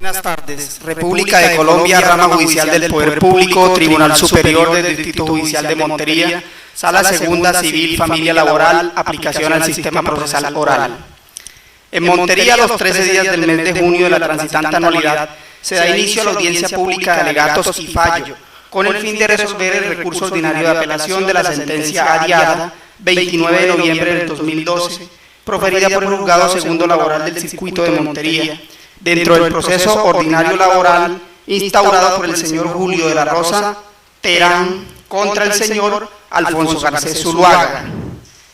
Buenas tardes. República de Colombia, Rama Judicial del Poder Público, Tribunal Superior del Distrito Judicial de Montería, Sala Segunda Civil, Familia Laboral, aplicación al sistema procesal oral. En Montería, los 13 días del mes de junio de la transitante anualidad, se da inicio a la audiencia pública de alegatos y fallo, con el fin de resolver el recurso ordinario de apelación de la sentencia adiada 29 de noviembre del 2012, proferida por el Juzgado Segundo Laboral del Circuito de Montería, dentro del proceso ordinario laboral instaurado por el señor Julio de la Rosa Terán contra el señor Alfonso Garcés Zuluaga,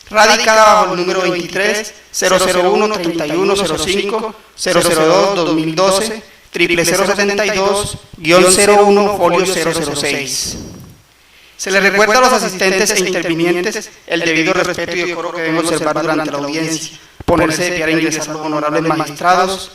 radicada bajo el número 23 001 3105 002 2012 00072-01 folio 006. Se le recuerda a los asistentes e intervinientes el debido respeto y decoro que deben observar durante la audiencia, ponerse de pie a ingresar los honorables magistrados,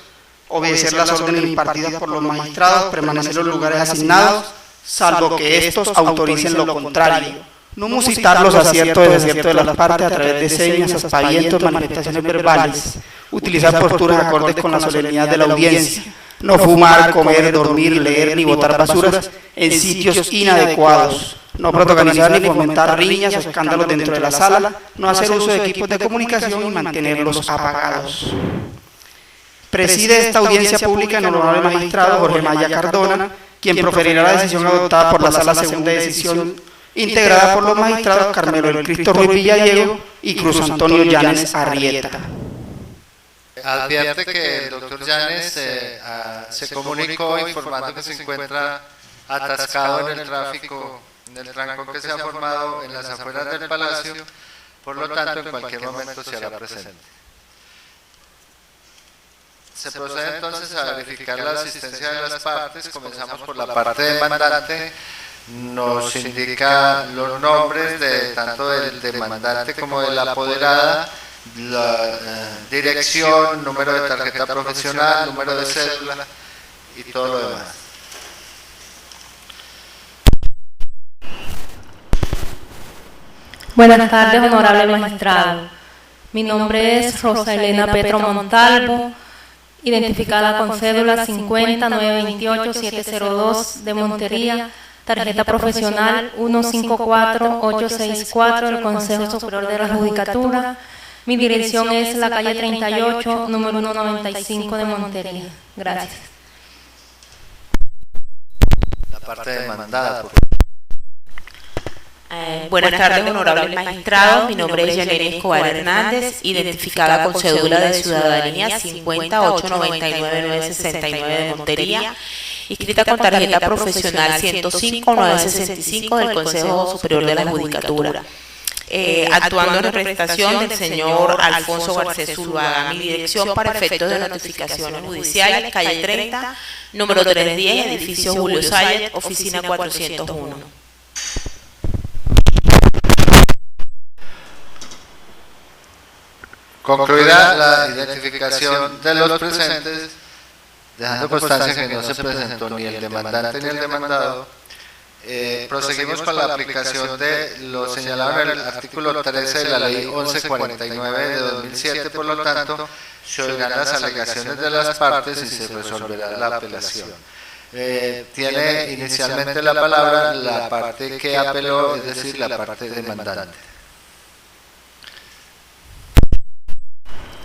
obedecer las órdenes impartidas por los magistrados, permanecer en los lugares asignados, salvo que estos autoricen lo contrario, no musitar los aciertos y desaciertos de las partes a través de señas, aspavientos, manifestaciones verbales, utilizar posturas acordes con la solemnidad de la audiencia, no fumar, comer, dormir, leer ni botar basuras en sitios inadecuados, no protagonizar ni fomentar riñas o escándalos dentro de la sala, no hacer uso de equipos de comunicación y mantenerlos apagados. Preside esta audiencia pública el honorable magistrado Jorge Maya Cardona, quien proferirá la decisión adoptada por la Sala Segunda de Decisión, integrada por los magistrados Carmelo del Cristo Ruiz Villadiego y Cruz Antonio Llanes Arrieta. Advierte que el doctor Llanes se comunicó informando que se encuentra atascado en el tráfico, en el trancón que se ha formado en las afueras del Palacio, por lo tanto en cualquier momento se hará presente. Se procede entonces a verificar la asistencia de las partes. Comenzamos por la parte demandante. Nos indica los nombres de tanto del demandante como de la apoderada, la dirección, número de tarjeta profesional, número de cédula y todo lo demás. Buenas tardes, honorable magistrado. Mi nombre es Rosa Elena Petro Montalvo, identificada con cédula 50-928-702 de Montería, tarjeta profesional 154864 del Consejo Superior de la Judicatura. Mi dirección es la calle 38, número 195 de Montería. Gracias. La parte demandada. Buenas tardes, honorable magistrado. Mi nombre es Yelena Escobar Hernández, identificada con cédula de ciudadanía 5899969 de Montería, inscrita con tarjeta profesional 105965 del Consejo Superior de la Judicatura. Actuando en representación del señor Alfonso Garcés Zuluaga. Mi dirección para efectos de notificaciones judiciales, calle 30, número 310, edificio Julio Sayet, oficina 401. Concluida la identificación de los presentes, dejando constancia que no se presentó ni el demandante ni el demandado, proseguimos con la aplicación de lo señalado en el artículo 13 de la ley 1149 de 2007, por lo tanto, se oirán las alegaciones de las partes y se resolverá la apelación. Tiene inicialmente la palabra la parte que apeló, es decir, la parte demandante.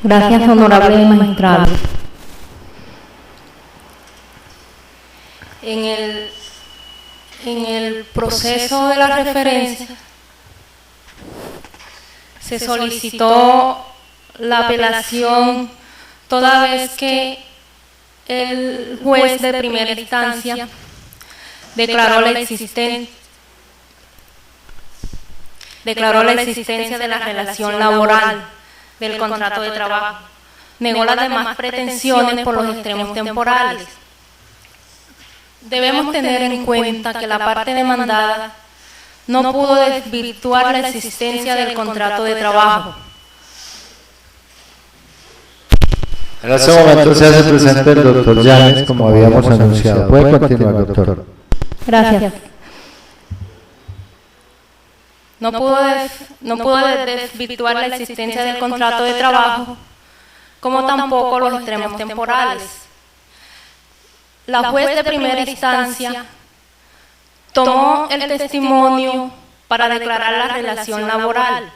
Gracias, honorable magistrado. En el proceso de la referencia se solicitó la apelación toda vez que el juez de primera instancia declaró la existencia de la relación laboral del contrato de trabajo, negó las demás pretensiones por los extremos temporales. Debemos tener en cuenta que la parte demandada no pudo desvirtuar la existencia del contrato de trabajo. En este momento se hace presente el doctor Llanes, como habíamos anunciado. Puede continuar, doctor. Gracias. No pudo desvirtuar la existencia del contrato de trabajo, como tampoco los extremos temporales. la juez de primera instancia tomó el testimonio para declarar la relación laboral,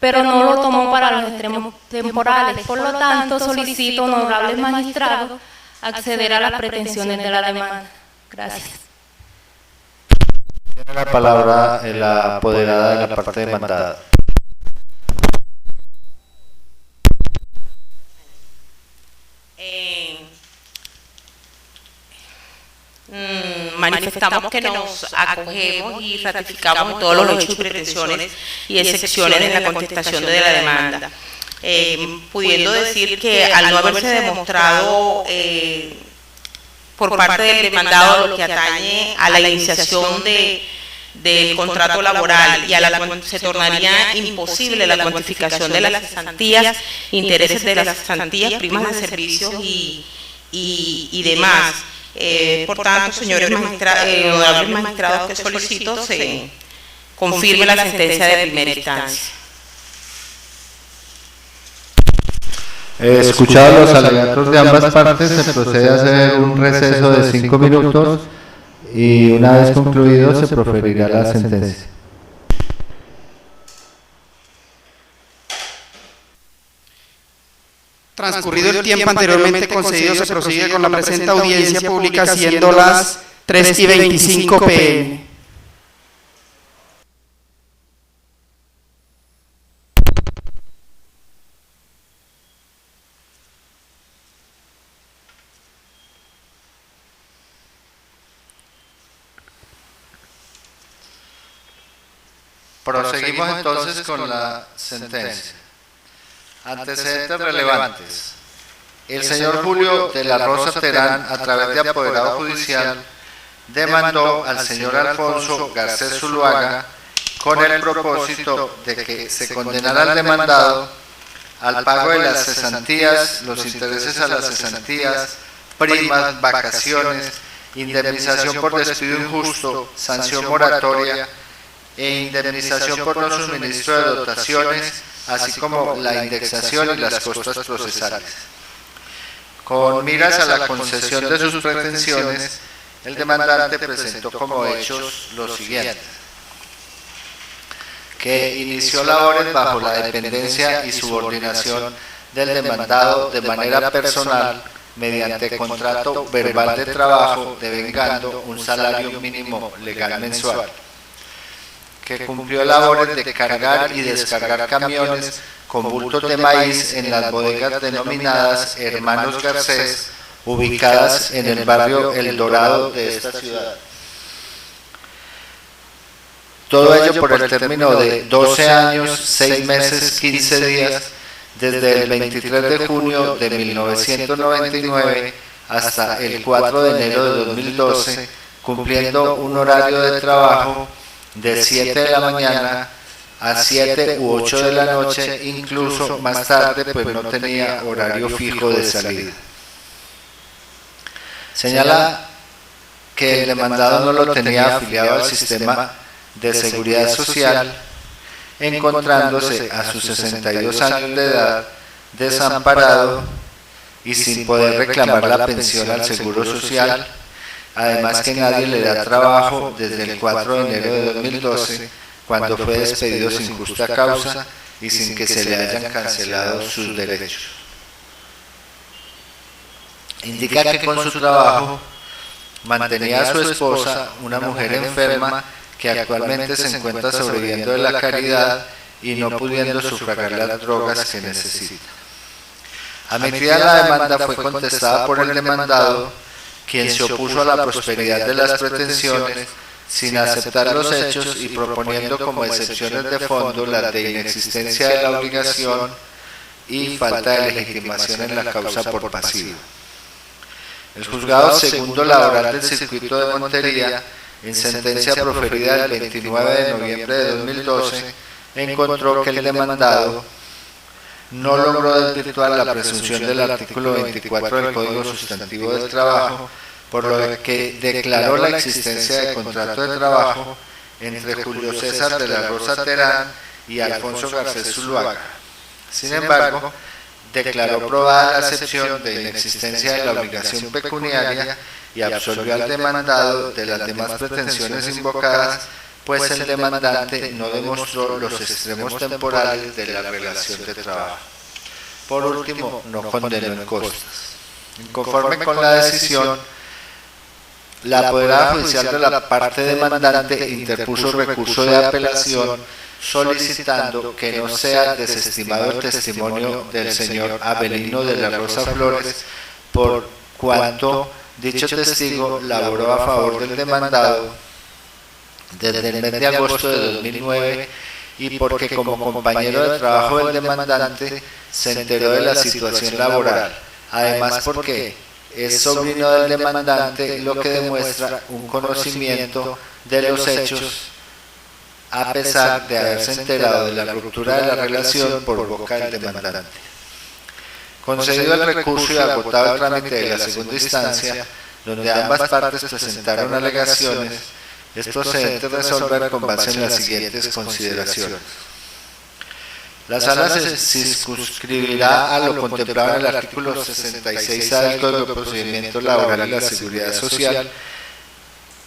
pero no lo tomó para los extremos temporales. Por lo tanto, solicito, honorables magistrados, acceder a las pretensiones de la demanda. Gracias. Tiene la palabra la apoderada de la parte demandada. Manifestamos que nos acogemos y ratificamos en todos los hechos y pretensiones y excepciones en la contestación de la demanda, pudiendo decir que al no haberse demostrado por parte del demandado lo que atañe a la iniciación del contrato laboral y a se tornaría imposible la cuantificación de las cesantías, intereses de las cesantías, primas de servicios y demás. Por tanto, señores honorables magistrados, que solicito se confirme la sentencia de primera instancia. Escuchados los alegatos de ambas partes, se procede a hacer un receso de 5 minutos y una vez concluido se proferirá la sentencia. Transcurrido el tiempo anteriormente concedido, se prosigue con la presente audiencia pública, siendo las 3:25 p.m. Proseguimos entonces con la sentencia. Antecedentes relevantes. El señor Julio de la Rosa Terán, a través de apoderado judicial, demandó al señor Alfonso Garcés Zuluaga con el propósito de que se condenara al demandado al pago de las cesantías, los intereses a las cesantías, primas, vacaciones, indemnización por despido injusto, sanción moratoria e indemnización por no suministro de dotaciones, así como la indexación y las costas procesales. Con miras a la concesión de sus pretensiones, el demandante presentó como hechos los siguientes: que inició labores bajo la dependencia y subordinación del demandado de manera personal mediante contrato verbal de trabajo devengando un salario mínimo legal mensual, que cumplió labores de cargar y descargar camiones con bultos de maíz en las bodegas denominadas Hermanos Garcés, ubicadas en el barrio El Dorado de esta ciudad. Todo ello por el término de 12 años, 6 meses, 15 días, desde el 23 de junio de 1999 hasta el 4 de enero de 2012, cumpliendo un horario de trabajo de 7 de la mañana a 7 u 8 de la noche, incluso más tarde, pues no tenía horario fijo de salida. Señala que el demandado no lo tenía afiliado al sistema de seguridad social, encontrándose a sus 62 años de edad desamparado y sin poder reclamar la pensión al Seguro Social, además que nadie le da trabajo desde el 4 de enero de 2012, cuando fue despedido sin justa causa y sin que se le hayan cancelado sus derechos. Indica que con su trabajo mantenía a su esposa, una mujer enferma que actualmente se encuentra sobreviviendo de la caridad y no pudiendo sufragar las drogas que necesita. Admitida la demanda, fue contestada por el demandado, quien se opuso a la prosperidad de las pretensiones sin aceptar los hechos y proponiendo como excepciones de fondo las de inexistencia de la obligación y falta de legitimación en la causa por pasiva. El juzgado segundo laboral del circuito de Montería, en sentencia proferida el 29 de noviembre de 2012, encontró que el demandado no logró desvirtuar la presunción del artículo 24 del Código Sustantivo del Trabajo, por lo que declaró la existencia de contrato de trabajo entre Julio César de la Rosa Terán y Alfonso Garcés Zuluaga. Sin embargo, declaró probada la acepción de inexistencia de la obligación pecuniaria y absolvió al demandado de las demás pretensiones invocadas, pues el demandante no demostró los extremos temporales de la relación de trabajo. Por último, no condenó en costas. Conforme con la decisión, la apoderada judicial de la parte demandante interpuso recurso de apelación solicitando que no sea desestimado el testimonio del señor Avelino de la Rosa Flores, por cuanto dicho testigo laboró a favor del demandado desde el mes de agosto de 2009 y porque como compañero de trabajo del demandante se enteró de la situación laboral. Además porque es sobrino del demandante, lo que demuestra un conocimiento de los hechos a pesar de haberse enterado de la ruptura de la relación por boca del demandante. Concedido el recurso y agotado el trámite de la segunda instancia, donde ambas partes presentaron alegaciones, es procedente resolver con base en las siguientes consideraciones. La sala se circunscribirá a lo contemplado en el artículo 66A del Código de Procedimiento Laboral y la Seguridad Social,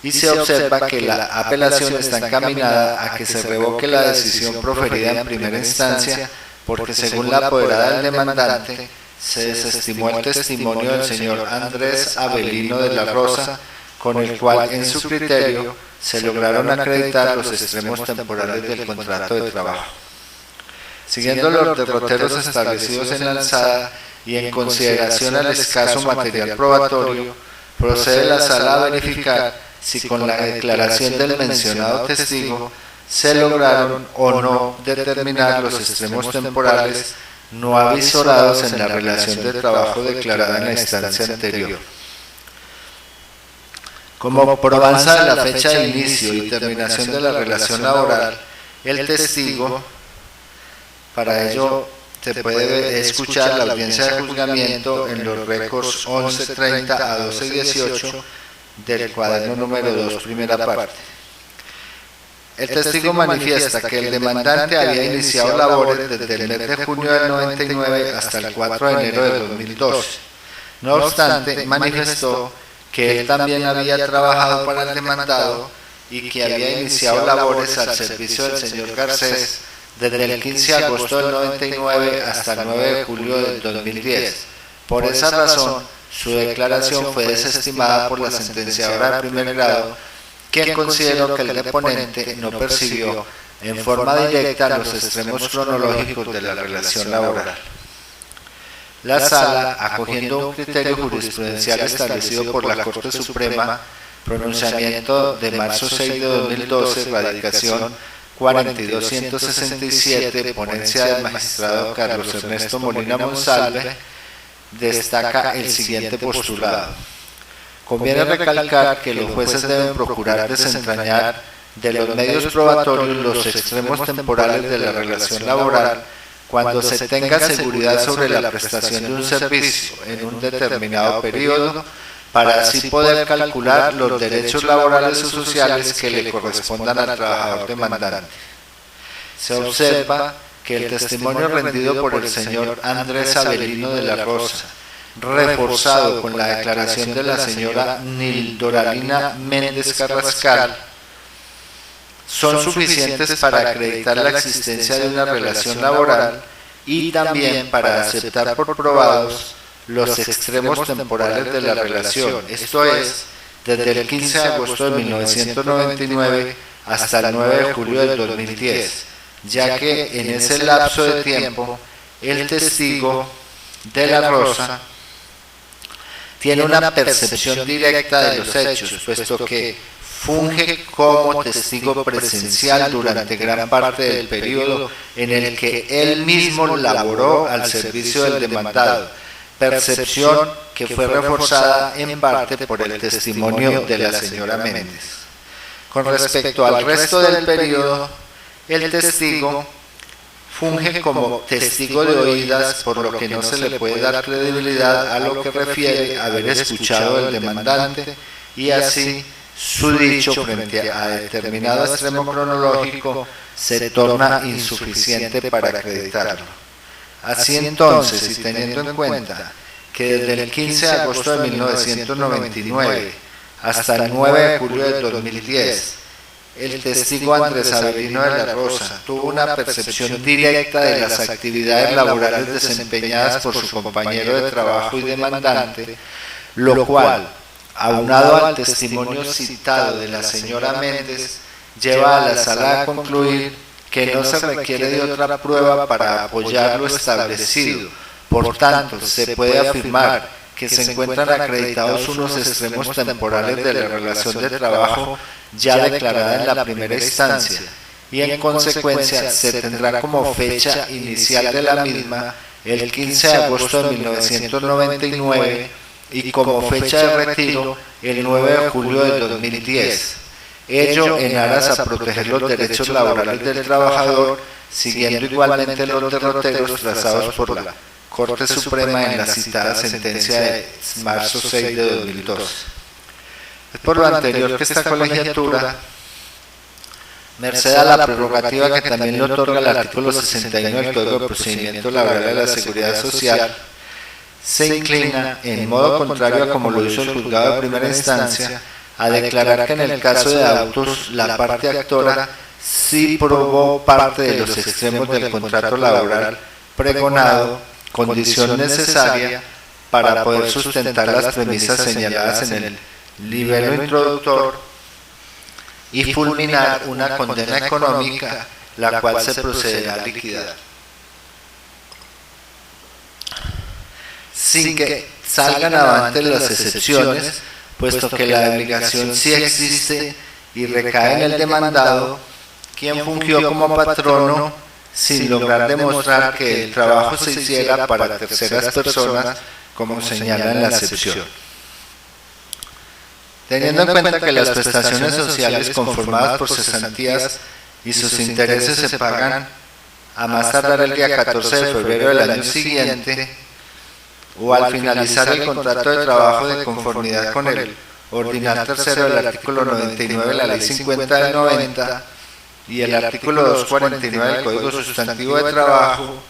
y se observa que la apelación está encaminada a que se revoque la decisión proferida en primera instancia, porque según la apoderada del demandante, se desestimó el testimonio del señor Andrés Avelino de la Rosa, con el cual, en su criterio, se lograron acreditar los extremos temporales del contrato de trabajo. Siguiendo los derroteros establecidos en la alzada y en consideración al escaso material probatorio, procede la sala a verificar si con la declaración del mencionado testigo se lograron o no determinar los extremos temporales no avisorados en la relación de trabajo declarada en la instancia anterior. Como probanza de la fecha de inicio y terminación de la relación laboral, el testigo, para ello se puede escuchar la audiencia de juzgamiento en los récords 11:30 a 12:18 del cuaderno número 2, primera parte. El testigo manifiesta que el demandante había iniciado labores desde el mes de junio del 99 hasta el 4 de enero de 2012. No obstante, manifestó que él también había trabajado para el demandado y que había iniciado labores al servicio del señor Garcés desde el 15 de agosto del 99 hasta el 9 de julio del 2010. Por esa razón, su declaración fue desestimada por la sentenciadora de primer grado, quien consideró que el deponente no percibió en forma directa los extremos cronológicos de la relación laboral. La sala, acogiendo un criterio jurisprudencial establecido por la Corte Suprema, pronunciamiento de marzo 6 de 2012, radicación 42.167, ponencia del magistrado Carlos Ernesto Molina Monsalve, destaca el siguiente postulado. Conviene recalcar que los jueces deben procurar desentrañar de los medios probatorios los extremos temporales de la relación laboral cuando se tenga seguridad sobre la prestación de un servicio en un determinado periodo, para así poder calcular los derechos laborales o sociales que le correspondan al trabajador demandante. Se observa que el testimonio rendido por el señor Andrés Avelino de la Rosa, reforzado con la declaración de la señora Nildoralina Méndez Carrascal, son suficientes para acreditar la existencia de una relación laboral y también para aceptar por probados los extremos temporales de la relación, esto es, desde el 15 de agosto de 1999 hasta el 9 de julio del 2010, ya que en ese lapso de tiempo el testigo de la Rosa tiene una percepción directa de los hechos, puesto que funge como testigo presencial durante gran parte del periodo en el que él mismo laboró al servicio del demandado, percepción que fue reforzada en parte por el testimonio de la señora Méndez. Con respecto al resto del periodo, el testigo funge como testigo de oídas, por lo que no se le puede dar credibilidad a lo que refiere a haber escuchado al demandante, y así su dicho frente a determinado extremo cronológico se torna insuficiente para acreditarlo. Así entonces, y teniendo en cuenta que desde el 15 de agosto de 1999 hasta el 9 de julio de 2010, el testigo Andrés Avelino de la Rosa tuvo una percepción directa de las actividades laborales desempeñadas por su compañero de trabajo y demandante, lo cual, aunado al testimonio citado de la señora Méndez, lleva a la sala a concluir que no se requiere de otra prueba para apoyar lo establecido. Por tanto, se puede afirmar que se encuentran acreditados unos extremos temporales de la relación de trabajo ya declarada en la primera instancia, y en consecuencia se tendrá como fecha inicial de la misma el 15 de agosto de 1999 y como fecha de retiro el 9 de julio de 2010. Ello en aras a proteger los derechos laborales del trabajador, siguiendo igualmente los derroteros trazados por la Corte Suprema en la citada sentencia de marzo 6 de 2002. Es por lo anterior que esta colegiatura, merced a la prerrogativa que también le otorga el artículo 61 del Código de Procedimiento Laboral de la Seguridad Social, se inclina, en modo contrario a como lo hizo el juzgado de primera instancia, a declarar que en el caso de autos la parte actora sí probó parte de los extremos del contrato laboral pregonado, condición necesaria para poder sustentar las premisas señaladas en el libelo introductor y fulminar una condena económica, la cual se procederá a liquidar. Sin que salgan avante las excepciones, puesto que la obligación sí existe y recae en el demandado, quien fungió como patrono sin lograr demostrar que el trabajo se hiciera para terceras personas, como señala en la excepción. Teniendo en cuenta que las prestaciones sociales conformadas por cesantías y sus intereses se pagan a más tardar el día 14 de febrero del año siguiente, o al finalizar el contrato de trabajo de conformidad con el ordinal tercero del artículo 99 de la Ley 50 del 90 y el artículo 249 del Código Sustantivo de Trabajo,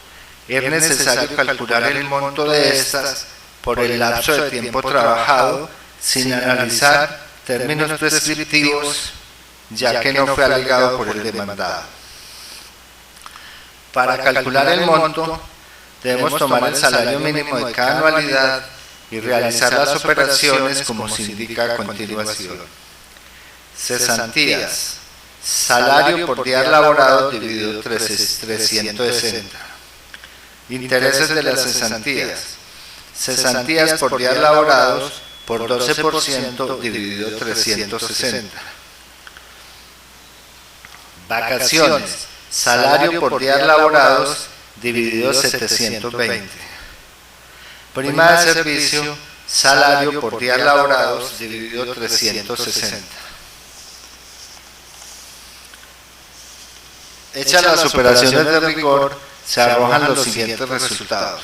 es necesario calcular el monto de estas por el lapso de tiempo trabajado, sin analizar términos prescriptivos, ya que no fue alegado por el demandado. Para calcular el monto, debemos tomar el salario mínimo de cada anualidad y realizar las operaciones como se indica a continuación. Cesantías: salario por día laborado dividido 360. Intereses de las cesantías: cesantías por días laborados por 12% dividido 360. Vacaciones: salario por días laborados dividido 720. Prima de servicio: salario por días laborados dividido 360. Hechas las operaciones de rigor, se arrojan los siguientes resultados.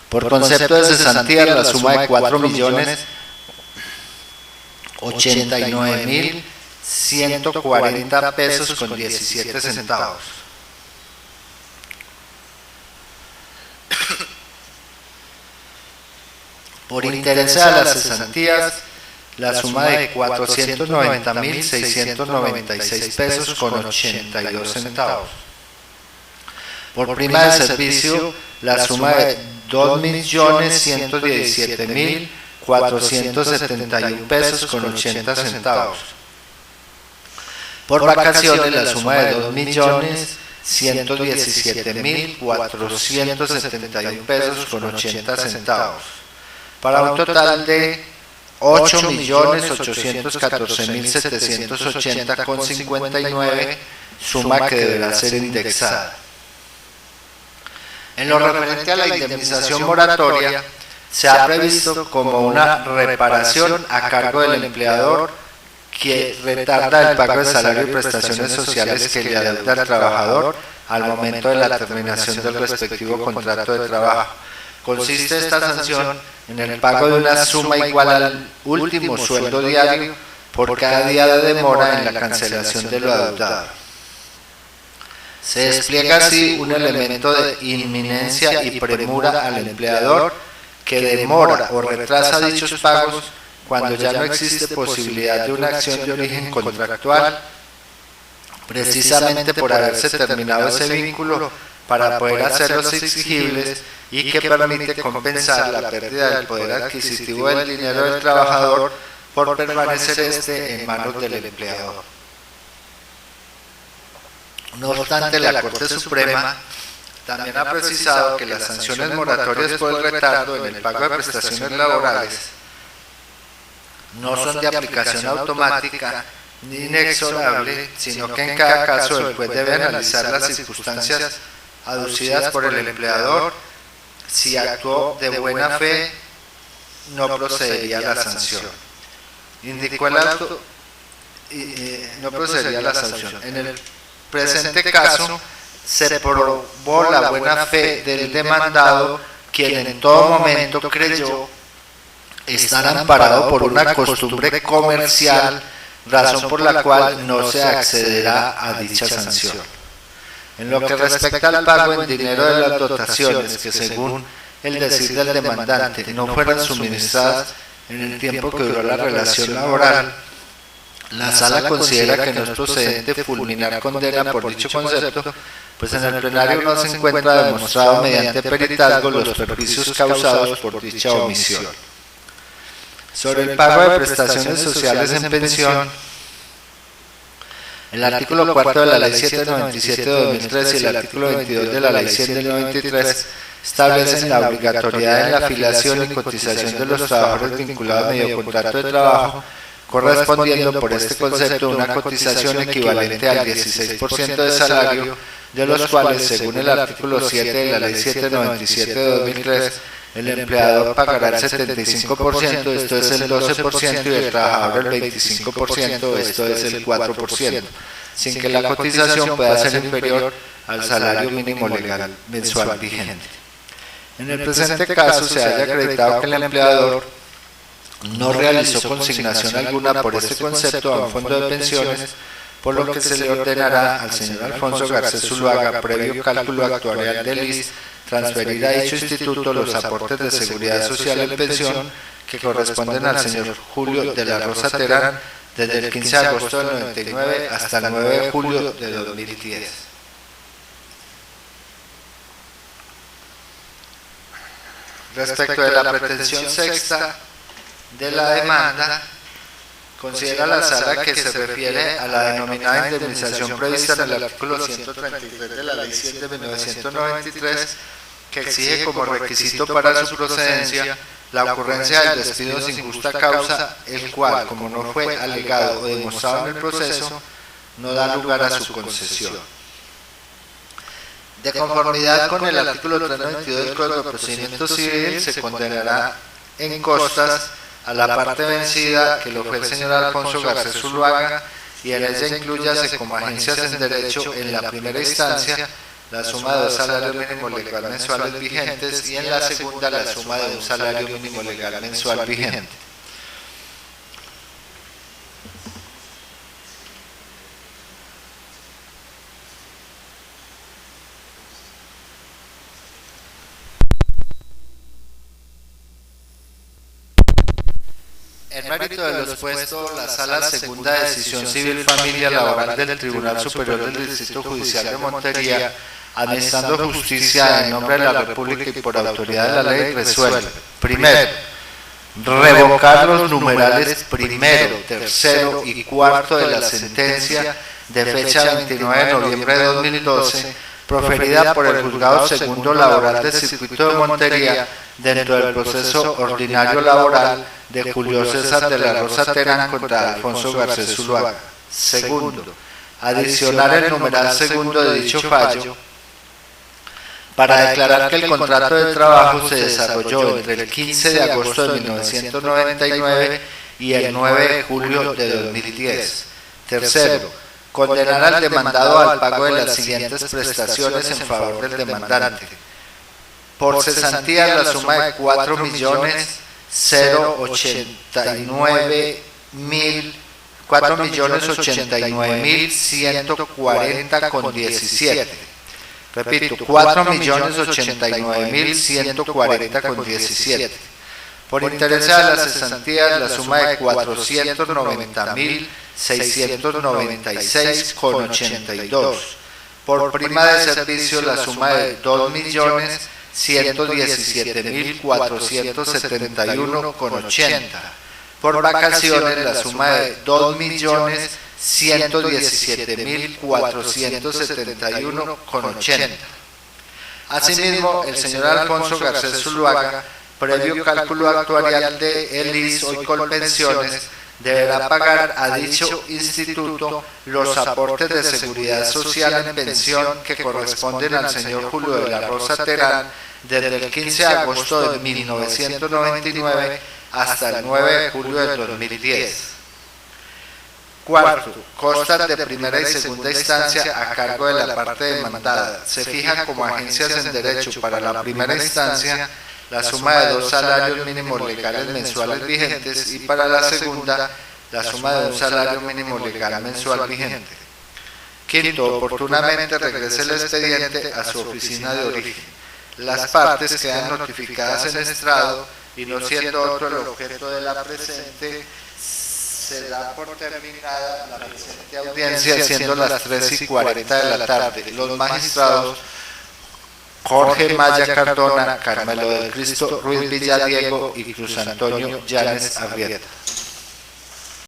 Por concepto de cesantía, la suma de 4.089.140 pesos con 17 centavos. Por intereses a las cesantías, la suma de 490.696 pesos con 82 centavos. Por prima de servicio, la suma de 2.117.471 pesos con 80 centavos. Por vacaciones, la suma de 2.117.471 pesos con 80 centavos. Para un total de 8.814.780,59, suma que deberá ser indexada. En lo referente a la indemnización moratoria, se ha previsto como una reparación a cargo del empleador que retarda el pago de salario y prestaciones sociales que le adeuda al trabajador al momento de la terminación del respectivo contrato de trabajo. Consiste esta sanción en el pago de una suma igual al último sueldo diario por cada día de demora en la cancelación de lo adeudado. Se despliega así un elemento de inminencia y premura al empleador que demora o retrasa dichos pagos cuando ya no existe posibilidad de una acción de origen contractual, precisamente por haberse terminado ese vínculo para poder hacerlos exigibles y que permite compensar la pérdida del poder adquisitivo del dinero del trabajador por permanecer en manos del empleador. No obstante, la Corte Suprema también ha precisado que las sanciones moratorias por el retardo en el pago de prestaciones laborales no son de aplicación automática ni inexorable, sino que en cada caso el juez debe analizar las circunstancias aducidas por el empleador. Si actuó de buena fe, no procedería la sanción. Indicó el auto, no procedería la sanción. En el presente caso, se probó la buena fe del demandado, quien en todo momento creyó estar amparado por una costumbre comercial, razón por la cual no se accederá a dicha sanción. En lo que respecta al pago en dinero de las dotaciones que, según el decir del demandante, no fueran suministradas en el tiempo que duró la relación laboral, la Sala considera que no es procedente fulminar condena por dicho concepto, pues en el plenario no se encuentra demostrado mediante peritazgo los perjuicios causados por dicha omisión. Sobre el pago de prestaciones sociales en pensión, el artículo 4 de la Ley 797 de 2003 y el artículo 22 de la Ley 100 del 93 establecen la obligatoriedad en la afiliación y cotización de los trabajadores vinculados medio contrato de trabajo, correspondiendo por este concepto una cotización equivalente al 16% de salario, de los cuales, según el artículo 7 de la Ley 797 de 2003, el empleador pagará el 75%, esto es el 12%, y el trabajador el 25%, esto es el 4%, sin que la cotización pueda ser inferior al salario mínimo legal mensual vigente. En el presente caso se haya acreditado que el empleador no realizó consignación alguna por este concepto a un fondo de pensiones, por lo que se le ordenará al señor Alfonso Garcés Zuluaga, previo cálculo actuarial del ISS, transferir a dicho instituto los aportes de seguridad social en pensión que corresponden al señor Julio de la Rosa Terán desde el 15 de agosto del 99 hasta el 9 de julio de 2010. Respecto de la pretensión sexta de la demanda, considera la Sala que se refiere a la denominada indemnización prevista en el artículo 133 de la Ley 100 de 1993, que exige como requisito para su procedencia la ocurrencia del despido sin justa causa, el cual, como no fue alegado o demostrado en el proceso, no da lugar a su concesión. De conformidad con el artículo 392 del Código de Procedimiento Civil, se condenará en costas a la parte vencida, que lo fue el señor Alfonso Garcés Zuluaga, y en ella incluyase como agencias en derecho en la primera instancia la suma de 2 salarios mínimos legal mensuales vigentes y en la segunda la suma de un salario mínimo legal mensual vigente. En mérito de lo expuesto, la Sala Segunda de Decisión Civil Familia Laboral del Tribunal Superior del Distrito Judicial de Montería, administrando justicia en nombre de la República y por autoridad de la ley, resuelve: primero, revocar los numerales primero, tercero y cuarto de la sentencia de fecha 29 de noviembre de 2012, proferida por el Juzgado Segundo Laboral del Circuito de Montería dentro del proceso ordinario laboral de Julio César de la Rosa Terán contra Alfonso Garcés Zuluaga. Segundo, adicionar el numeral segundo de dicho fallo para declarar que el contrato de trabajo se desarrolló entre el 15 de agosto de 1999 y el 9 de julio de 2010. Tercero, condenar al demandado al pago de las siguientes prestaciones en favor del demandante: por cesantía la suma de 4.089.400 4.089.140,17. Repito, 4.089.140,17. Por intereses a las cesantías, la suma de 490.696,82. Por prima de servicio, la suma de 2.117.471,80. Por vacaciones, la suma de 2.117.471,80. Asimismo, el señor Alfonso Garcés Zuluaga, previo cálculo actuarial de ELIS o Colpensiones, deberá pagar a dicho instituto los aportes de seguridad social en pensión que corresponden al señor Julio de la Rosa Terán desde el 15 de agosto de 1999 hasta el 9 de julio de 2010. Cuarto, costas de primera y segunda instancia a cargo de la parte demandada. Se fijan como agencias en derecho para la primera instancia la suma de 2 salarios mínimos legales mensuales vigentes y para la segunda la suma de un salario mínimo legal mensual vigente. Quinto, oportunamente regrese el expediente a su oficina de origen. Las partes quedan notificadas en estrado y no siendo otro el objeto de la presente, se da por terminada la presente audiencia siendo las 3:40 de la tarde. Los magistrados Jorge Maya Cardona, Carmelo del Cristo Ruiz Villadiego y Cruz Antonio Llanes Arrieta.